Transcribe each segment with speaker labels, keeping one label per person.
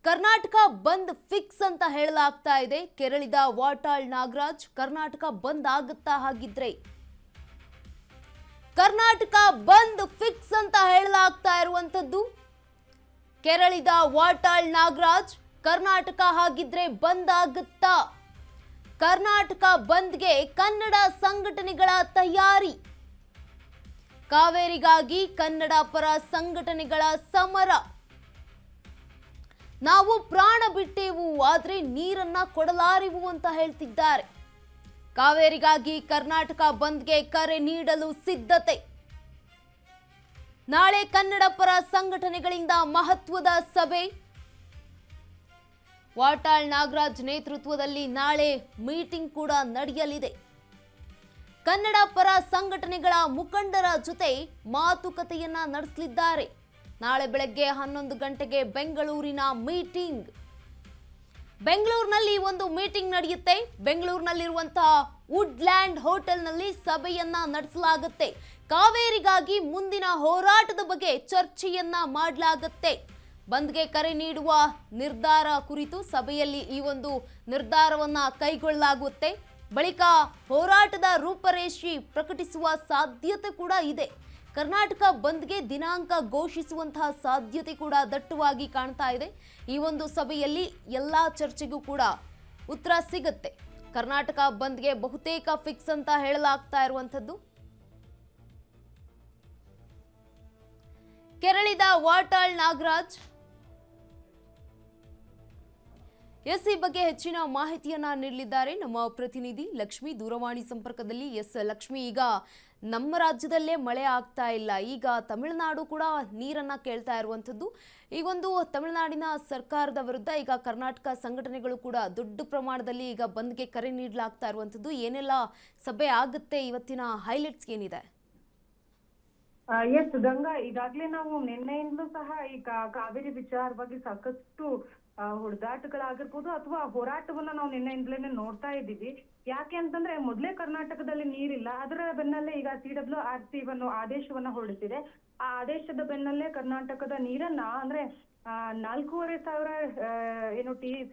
Speaker 1: Karnataka bandh fix ಅಂತ ಹೇಳಲಾಗ್ತಾ ಇದೆ. ಕೆರಳಿದ ವಾಟಾಳ್ ನಾಗರಾಜ್, ಕರ್ನಾಟಕ ಬಂದ್ ಆಗುತ್ತಾ ಹಾಗಿದ್ರೆ? ಕರ್ನಾಟಕ ಬಂದ್ ಫಿಕ್ಸ್ ಅಂತ ಹೇಳಲಾಗ್ತಾ ಇರುವಂತದ್ದು. ಕೆರಳಿದ ವಾಟಾಳ್ ನಾಗರಾಜ್, ಕರ್ನಾಟಕ ಹಾಗಿದ್ರೆ ಬಂದ್ ಆಗುತ್ತಾ? ಕರ್ನಾಟಕ ಬಂದ್ಗೆ ಕನ್ನಡ ಸಂಘಟನೆಗಳ ತಯಾರಿ. ಕಾವೇರಿಗಾಗಿ ಕನ್ನಡ ಪರ ಸಂಘಟನೆಗಳ ಸಮರ. ನಾವು ಪ್ರಾಣ ಬಿಟ್ಟೆವು, ಆದ್ರೆ ನೀರನ್ನ ಕೊಡಲಾರೆವು ಅಂತ ಹೇಳ್ತಿದ್ದಾರೆ. ಕಾವೇರಿಗಾಗಿ ಕರ್ನಾಟಕ ಬಂದ್ಗೆ ಕರೆ ನೀಡಲು ಸಿದ್ಧತೆ. ನಾಳೆ ಕನ್ನಡ ಪರ ಸಂಘಟನೆಗಳಿಂದ ಮಹತ್ವದ ಸಭೆ. ವಾಟಾಳ್ ನಾಗರಾಜ್ ನೇತೃತ್ವದಲ್ಲಿ ನಾಳೆ ಮೀಟಿಂಗ್ ಕೂಡ ನಡೆಯಲಿದೆ. ಕನ್ನಡ ಪರ ಸಂಘಟನೆಗಳ ಮುಖಂಡರ ಜೊತೆ ಮಾತುಕತೆಯನ್ನ ನಡೆಸಲಿದ್ದಾರೆ. ನಾಳೆ ಬೆಳಗ್ಗೆ 11 ಗಂಟೆಗೆ ಬೆಂಗಳೂರಿನ ಮೀಟಿಂಗ್. ಬೆಂಗಳೂರಿನಲ್ಲಿ ಒಂದು ಮೀಟಿಂಗ್ ನಡೆಯುತ್ತೆ. ಬೆಂಗಳೂರಿನಲ್ಲಿರುವಂತಹ ವುಡ್ಲ್ಯಾಂಡ್ ಹೋಟೆಲ್ನಲ್ಲಿ ಸಭೆಯನ್ನ ನಡೆಸಲಾಗುತ್ತೆ. ಕಾವೇರಿಗಾಗಿ ಮುಂದಿನ ಹೋರಾಟದ ಬಗ್ಗೆ ಚರ್ಚೆಯನ್ನ ಮಾಡಲಾಗುತ್ತೆ. ಬಂದ್ಗೆ ಕರೆ ನೀಡುವ ನಿರ್ಧಾರ ಕುರಿತು ಸಭೆಯಲ್ಲಿ ಈ ಒಂದು ನಿರ್ಧಾರವನ್ನ ಕೈಗೊಳ್ಳಲಾಗುತ್ತೆ. ಬಳಿಕ ಹೋರಾಟದ ರೂಪರೇಷೆ ಪ್ರಕಟಿಸುವ ಸಾಧ್ಯತೆ ಕೂಡ ಇದೆ. ಕರ್ನಾಟಕ ಬಂದ್ಗೆ ದಿನಾಂಕ ಘೋಷಿಸುವಂತಹ ಸಾಧ್ಯತೆ ಕೂಡ ದಟ್ಟವಾಗಿ ಕಾಣ್ತಾ ಇದೆ. ಈ ಒಂದು ಸಭೆಯಲ್ಲಿ ಎಲ್ಲಾ ಚರ್ಚೆಗೂ ಕೂಡ ಉತ್ತರ ಸಿಗುತ್ತೆ. ಕರ್ನಾಟಕ ಬಂದ್ಗೆ ಬಹುತೇಕ ಫಿಕ್ಸ್ ಅಂತ ಹೇಳಲಾಗ್ತಾ ಇರುವಂತದ್ದು. ಕೆರಳಿದ ವಾಟಾಳ್ ನಾಗರಾಜ್, ಈ ಬಗ್ಗೆ ಹೆಚ್ಚಿನ ಮಾಹಿತಿಯನ್ನ ನೀಡಲಿದ್ದಾರೆ ನಮ್ಮ ಪ್ರತಿನಿಧಿ ಲಕ್ಷ್ಮಿ ದೂರವಾಣಿ ಸಂಪರ್ಕದಲ್ಲಿ. ಲಕ್ಷ್ಮಿ, ಈಗ ನಮ್ಮ ರಾಜ್ಯದಲ್ಲೇ ಮಳೆ ಆಗ್ತಾ ಇಲ್ಲ, ಈಗ ತಮಿಳುನಾಡು ಕೂಡ ನೀರನ್ನ ಕೇಳ್ತಾ ಇರುವಂತದ್ದು. ಈ ಒಂದು ತಮಿಳುನಾಡಿನ ಸರ್ಕಾರದ ವಿರುದ್ಧ ಈಗ ಕರ್ನಾಟಕ ಸಂಘಟನೆಗಳು ಕೂಡ ದೊಡ್ಡ ಪ್ರಮಾಣದಲ್ಲಿ ಈಗ ಬಂದ್ಗೆ ಕರೆ ನೀಡಲಾಗ್ತಾ ಇರುವಂತದ್ದು. ಏನೆಲ್ಲ ಸಭೆ ಆಗುತ್ತೆ, ಇವತ್ತಿನ ಹೈಲೈಟ್ಸ್ ಏನಿದೆ?
Speaker 2: ಎಸ್ ಗಂಗಾ, ಈಗಾಗಲೇ ನಾವು ನಿನ್ನೆಯಿಂದಲೂ ಸಹ ಈ ಕಾವೇರಿ ವಿಚಾರವಾಗಿ ಸಾಕಷ್ಟು ಹೊಡೆದಾಟಗಳಾಗಿರ್ಬೋದು ಅಥವಾ ಹೋರಾಟವನ್ನ ನಾವು ನಿನ್ನೆಯಿಂದಲೇ ನೋಡ್ತಾ ಇದ್ದೀವಿ. ಯಾಕೆ ಅಂತಂದ್ರೆ ಮೊದಲೇ ಕರ್ನಾಟಕದಲ್ಲಿ ನೀರಿಲ್ಲ, ಅದರ ಬೆನ್ನಲ್ಲೇ ಈಗ CWRC ಆದೇಶವನ್ನ ಹೊರಡಿಸಿದೆ. ಆ ಆದೇಶದ ಬೆನ್ನಲ್ಲೇ ಕರ್ನಾಟಕದ ನೀರನ್ನ ಅಂದ್ರೆ 4,500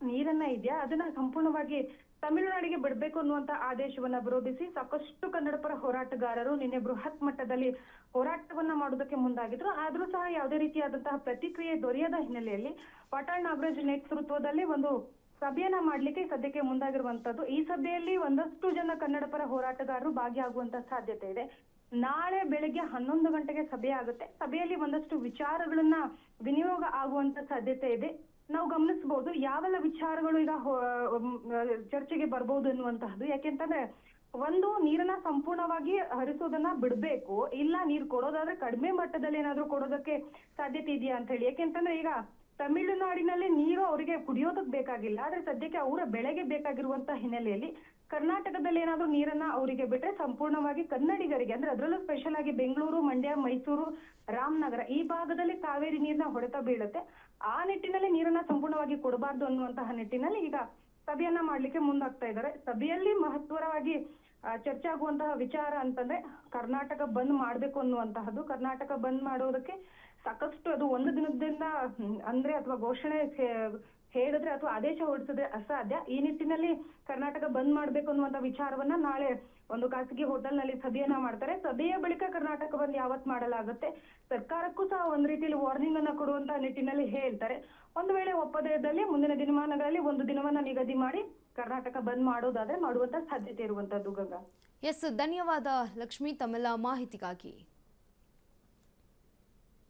Speaker 2: ನೀರನ್ನ ಇದೆಯಾ ಅದನ್ನ ಸಂಪೂರ್ಣವಾಗಿ ತಮಿಳುನಾಡಿಗೆ ಬಿಡಬೇಕು ಅನ್ನುವಂತ ಆದೇಶವನ್ನ ವಿರೋಧಿಸಿ ಸಾಕಷ್ಟು ಕನ್ನಡ ಪರ ಹೋರಾಟಗಾರರು ನಿನ್ನೆ ಬೃಹತ್ ಮಟ್ಟದಲ್ಲಿ ಹೋರಾಟವನ್ನ ಮಾಡೋದಕ್ಕೆ ಮುಂದಾಗಿದ್ರು. ಆದ್ರೂ ಸಹ ಯಾವುದೇ ರೀತಿಯಾದಂತಹ ಪ್ರತಿಕ್ರಿಯೆ ದೊರೆಯದ ಹಿನ್ನೆಲೆಯಲ್ಲಿ ವಾಟಾಳ್ ನಾಗರಾಜ್ ನೇತೃತ್ವದಲ್ಲಿ ಒಂದು ಸಭೆಯನ್ನ ಮಾಡ್ಲಿಕ್ಕೆ ಸದ್ಯಕ್ಕೆ ಮುಂದಾಗಿರುವಂತದ್ದು. ಈ ಸಭೆಯಲ್ಲಿ ಒಂದಷ್ಟು ಜನ ಕನ್ನಡ ಪರ ಹೋರಾಟಗಾರರು ಭಾಗಿಯಾಗುವಂತ ಸಾಧ್ಯತೆ ಇದೆ. ನಾಳೆ ಬೆಳಿಗ್ಗೆ 11 ಗಂಟೆಗೆ ಸಭೆ ಆಗುತ್ತೆ. ಸಭೆಯಲ್ಲಿ ಒಂದಷ್ಟು ವಿಚಾರಗಳನ್ನ ವಿನಿಯೋಗ ಆಗುವಂತ ಸಾಧ್ಯತೆ ಇದೆ. ನಾವು ಗಮನಿಸಬಹುದು ಯಾವೆಲ್ಲ ವಿಚಾರಗಳು ಈಗ ಚರ್ಚೆಗೆ ಬರ್ಬೋದು ಅನ್ನುವಂತಹದ್ದು. ಯಾಕೆಂತಂದ್ರೆ ಒಂದು, ನೀರನ್ನ ಸಂಪೂರ್ಣವಾಗಿ ಹರಿಸೋದನ್ನ ಬಿಡ್ಬೇಕು, ಇಲ್ಲ ನೀರು ಕೊಡೋದಾದ್ರೆ ಕಡಿಮೆ ಮಟ್ಟದಲ್ಲಿ ಏನಾದ್ರೂ ಕೊಡೋದಕ್ಕೆ ಸಾಧ್ಯತೆ ಇದೆಯಾ ಅಂತ ಹೇಳಿ. ಯಾಕೆಂತಂದ್ರೆ ಈಗ ತಮಿಳುನಾಡಿನಲ್ಲಿ ನೀರು ಅವರಿಗೆ ಕುಡಿಯೋದಕ್ ಬೇಕಾಗಿಲ್ಲ, ಆದ್ರೆ ಸದ್ಯಕ್ಕೆ ಅವರ ಬೆಳೆಗೆ ಬೇಕಾಗಿರುವಂತ ಹಿನ್ನೆಲೆಯಲ್ಲಿ ಕರ್ನಾಟಕದಲ್ಲಿ ಏನಾದ್ರೂ ನೀರನ್ನ ಅವರಿಗೆ ಬಿಟ್ರೆ ಸಂಪೂರ್ಣವಾಗಿ ಕನ್ನಡಿಗರಿಗೆ, ಅಂದ್ರೆ ಅದರಲ್ಲೂ ಸ್ಪೆಷಲ್ ಆಗಿ ಬೆಂಗಳೂರು, ಮಂಡ್ಯ, ಮೈಸೂರು, ರಾಮನಗರ ಈ ಭಾಗದಲ್ಲಿ ಕಾವೇರಿ ನೀರಿನ ಹೊಡೆತ ಬೀಳುತ್ತೆ. ಆ ನಿಟ್ಟಿನಲ್ಲಿ ನೀರನ್ನ ಸಂಪೂರ್ಣವಾಗಿ ಕೊಡಬಾರ್ದು ಅನ್ನುವಂತಹ ನಿಟ್ಟಿನಲ್ಲಿ ಈಗ ಸಭೆಯನ್ನ ಮಾಡ್ಲಿಕ್ಕೆ ಮುಂದಾಗ್ತಾ ಇದ್ದಾರೆ. ಸಭೆಯಲ್ಲಿ ಮಹತ್ವವಾಗಿ ಚರ್ಚೆ ಆಗುವಂತಹ ವಿಚಾರ ಅಂತಂದ್ರೆ ಕರ್ನಾಟಕ ಬಂದ್ ಮಾಡ್ಬೇಕು ಅನ್ನುವಂತಹದ್ದು. ಕರ್ನಾಟಕ ಬಂದ್ ಮಾಡೋದಕ್ಕೆ ಸಾಕಷ್ಟು ಅದು ಒಂದು ದಿನದಿಂದ ಅಂದ್ರೆ ಅಥವಾ ಘೋಷಣೆ ಹೇಳಿದ್ರೆ ಅಥವಾ ಆದೇಶ ಹೊರಡಿಸಿದ್ರೆ ಅಸಾಧ್ಯ. ಈ ನಿಟ್ಟಿನಲ್ಲಿ ಕರ್ನಾಟಕ ಬಂದ್ ಮಾಡ್ಬೇಕು ಅನ್ನುವಂತ ವಿಚಾರವನ್ನ ನಾಳೆ ಒಂದು ಖಾಸಗಿ ಹೋಟೆಲ್ ನಲ್ಲಿ ಸಭೆಯನ್ನ ಮಾಡ್ತಾರೆ. ಸಭೆಯ ಬಳಿಕ ಕರ್ನಾಟಕ ಬಂದ್ ಯಾವತ್ ಮಾಡಲಾಗುತ್ತೆ, ಸರ್ಕಾರಕ್ಕೂ ಸಹ ಒಂದ್ ರೀತಿಯಲ್ಲಿ ವಾರ್ನಿಂಗ್ ಅನ್ನ ಕೊಡುವಂತ ನಿಟ್ಟಿನಲ್ಲಿ ಹೇಳ್ತಾರೆ. ಒಂದು ವೇಳೆ ಒಪ್ಪದೇ ಇದ್ದಲ್ಲಿ ಮುಂದಿನ ದಿನಮಾನಗಳಲ್ಲಿ ಒಂದು ದಿನವನ್ನ ನಿಗದಿ ಮಾಡಿ ಕರ್ನಾಟಕ ಬಂದ್ ಮಾಡೋದಾದ್ರೆ ಮಾಡುವಂತ ಸಾಧ್ಯತೆ ಇರುವಂತದ್ದು. ಗಂಗಾ,
Speaker 1: ಧನ್ಯವಾದ ಲಕ್ಷ್ಮಿ ತಮ್ಮೆಲ್ಲ ಮಾಹಿತಿಗಾಗಿ.